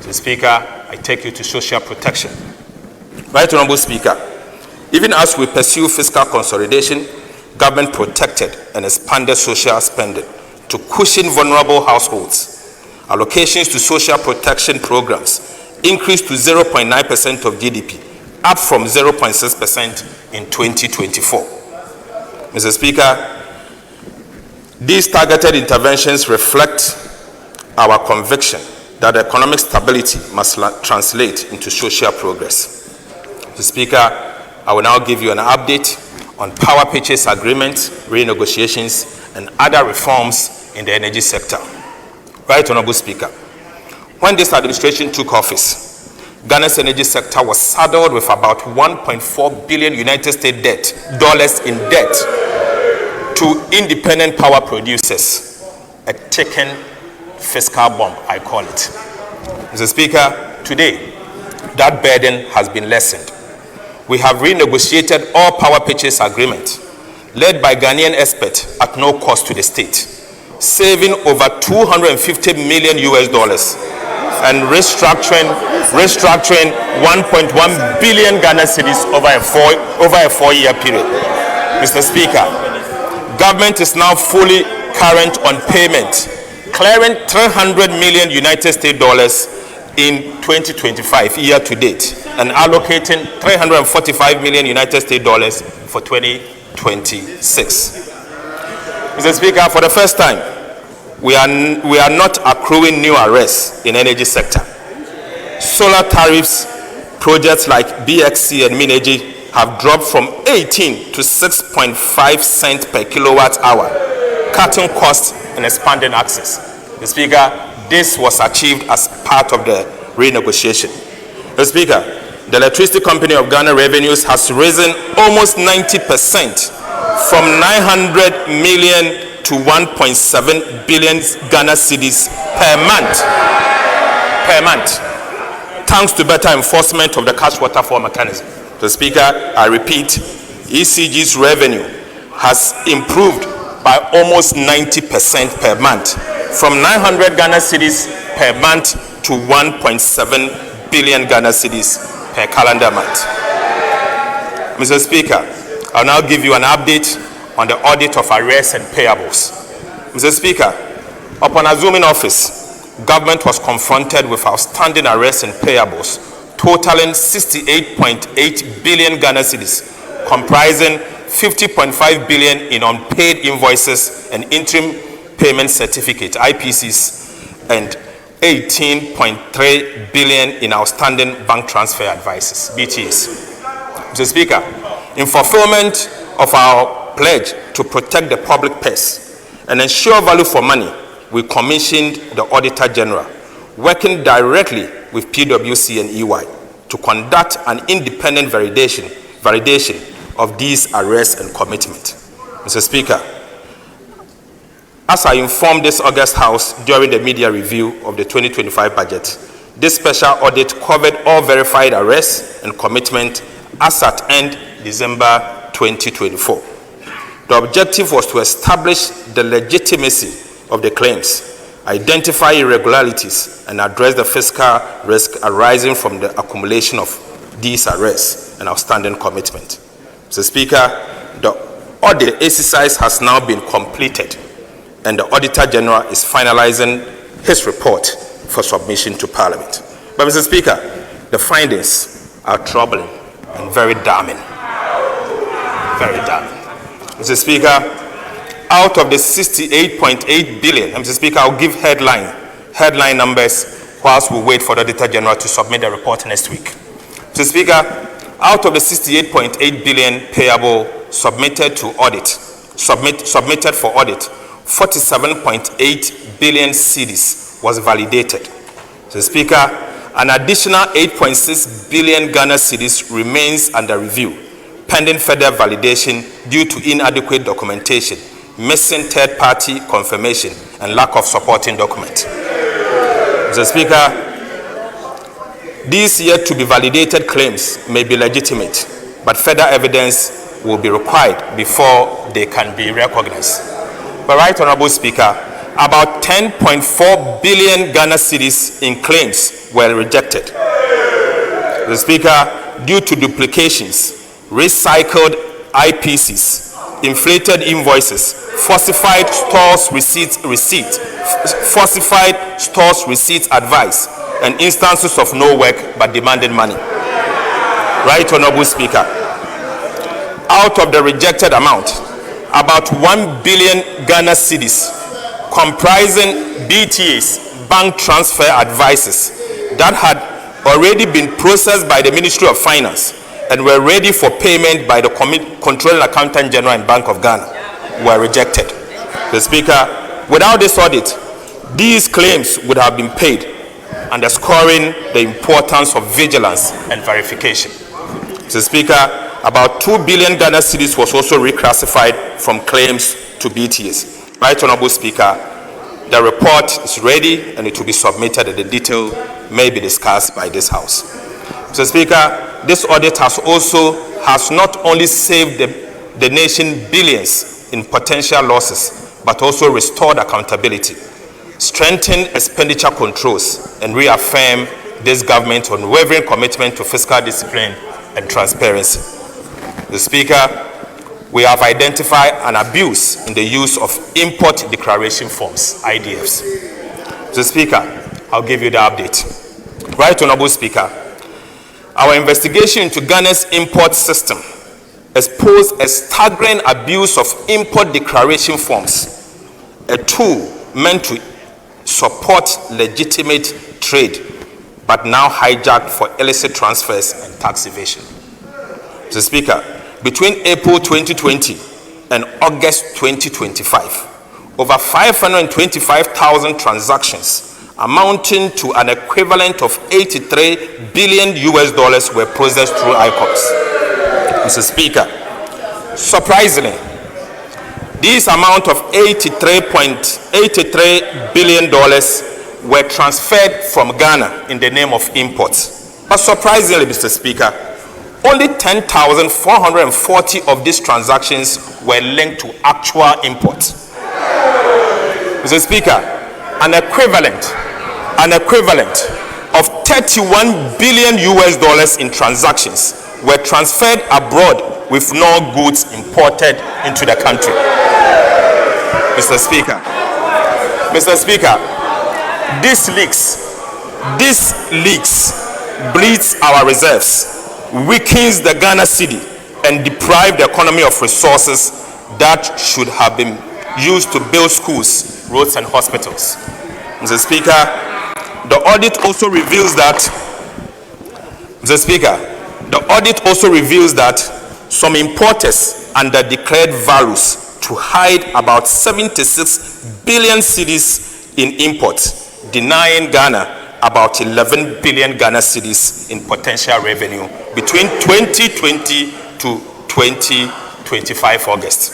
Mr. Speaker, I take you to social protection. Right Honorable Speaker, even as we pursue fiscal consolidation, government protected and expanded social spending to cushion vulnerable households. Allocations to social protection programs increased to 0.9% of GDP, up from 0.6% in 2024. Mr. Speaker, these targeted interventions reflect our conviction that economic stability must translate into social progress. Mr. Speaker, I will now give you an update on power purchase agreements, renegotiations, and other reforms in the energy sector. Right Honorable Speaker, when this administration took office, Ghana's energy sector was saddled with about $1.4 billion United States dollars in debt to independent power producers, a ticking fiscal bomb, I call it. Mr. Speaker, today, that burden has been lessened. We have renegotiated all power purchase agreements led by Ghanaian experts at no cost to the state, saving over $250 million and restructuring 1.1 billion Ghana cedis over a four-year period. Mr. Speaker, government is now fully current on payment, clearing $300 million United States dollars in 2025 year to date and allocating $345 million United States dollars for 2026. Mr. Speaker, for the first time, we are not accruing new arrears in energy sector. Solar tariffs projects like BXC and Mineji have dropped from 18 to 6.5 cents per kilowatt hour, cutting costs and expanding access. Mr. Speaker, this was achieved as part of the renegotiation. Mr. Speaker, the Electricity Company of Ghana revenues has risen almost 90% from 900 million to 1.7 billion Ghana cedis per month, thanks to better enforcement of the cash waterfall mechanism. Mr. Speaker, I repeat, ECG's revenue has improved by almost 90% per month, from 900 Ghana cedis per month to 1.7 billion Ghana cedis per calendar month. Mr. Speaker, I'll now give you an update on the audit of arrears and payables. Mr. Speaker, upon assuming office, government was confronted with outstanding arrears and payables totaling 68.8 billion Ghana cedis, comprising 50.5 billion in unpaid invoices and interim payment certificate (IPCs) and 18.3 billion in outstanding bank transfer advices (BTs). Mr. Speaker, in fulfillment of our pledge to protect the public purse and ensure value for money, we commissioned the Auditor-General, working directly with PwC and EY, to conduct an independent validation of these arrears and commitment. Mr. Speaker, as I informed this August House during the media review of the 2025 budget, this special audit covered all verified arrears and commitment as at end December 2024. The objective was to establish the legitimacy of the claims, identify irregularities, and address the fiscal risk arising from the accumulation of these arrears and outstanding commitment. Mr. Speaker, the audit exercise has now been completed, and the Auditor-General is finalizing his report for submission to Parliament. But, Mr. Speaker, the findings are troubling and very damning. Very damning. Mr. Speaker, out of the 68.8 billion, Mr. Speaker, I'll give headline numbers whilst we wait for the Auditor-General to submit the report next week. Mr. Speaker, out of the 68.8 billion payable submitted for audit, 47.8 billion cedis was validated. Mr. Speaker, an additional 8.6 billion Ghana cedis remains under review, pending further validation due to inadequate documentation, missing third-party confirmation, and lack of supporting document. Mr. Speaker, these yet to be validated claims may be legitimate, but further evidence will be required before they can be recognized. But, Right Honorable Speaker, about 10.4 billion Ghana cedis in claims were rejected. The Speaker, due to duplications, recycled IPCs, inflated invoices, falsified stores receipt, falsified stores receipt advice, and instances of no work but demanding money. Right, Honorable Speaker. Out of the rejected amount, about 1 billion Ghana cedis, comprising BTAs, bank transfer advices, that had already been processed by the Ministry of Finance and were ready for payment by the Controlling Accountant-General and Bank of Ghana, were rejected. The Speaker, without this audit, these claims would have been paid, underscoring the importance of vigilance and verification. The Speaker, about 2 billion Ghana cedis was also reclassified from claims to BTAs. Right, Honorable Speaker, the report is ready and it will be submitted and the detail may be discussed by this House. Mr. Speaker, this audit has not only saved the nation billions in potential losses, but also restored accountability, strengthened expenditure controls, and reaffirmed this government's unwavering commitment to fiscal discipline and transparency. The Speaker, we have identified an abuse in the use of import declaration forms, IDFs. Mr. Speaker, I'll give you the update. Right, Honorable Speaker, our investigation into Ghana's import system exposed a staggering abuse of import declaration forms, a tool meant to support legitimate trade, but now hijacked for illicit transfers and tax evasion. Mr. Speaker, between April 2020 and August 2025, over 525,000 transactions amounting to an equivalent of $83 billion were processed through ICOPS. Mr. Speaker, surprisingly, this amount of $83 billion were transferred from Ghana in the name of imports. But surprisingly, Mr. Speaker, only 10,440 of these transactions were linked to actual imports. Mr. Speaker, an equivalent of $31 billion in transactions were transferred abroad with no goods imported into the country. Mr. Speaker, this leaks bleeds our reserves, weakens the Ghana cedi, and deprive the economy of resources that should have been used to build schools, roads, and hospitals. Mr. Speaker, the audit also reveals that some importers underdeclared values to hide about 76 billion cedis in imports, denying Ghana about 11 billion Ghana cedis in potential revenue between 2020 to 2025 August.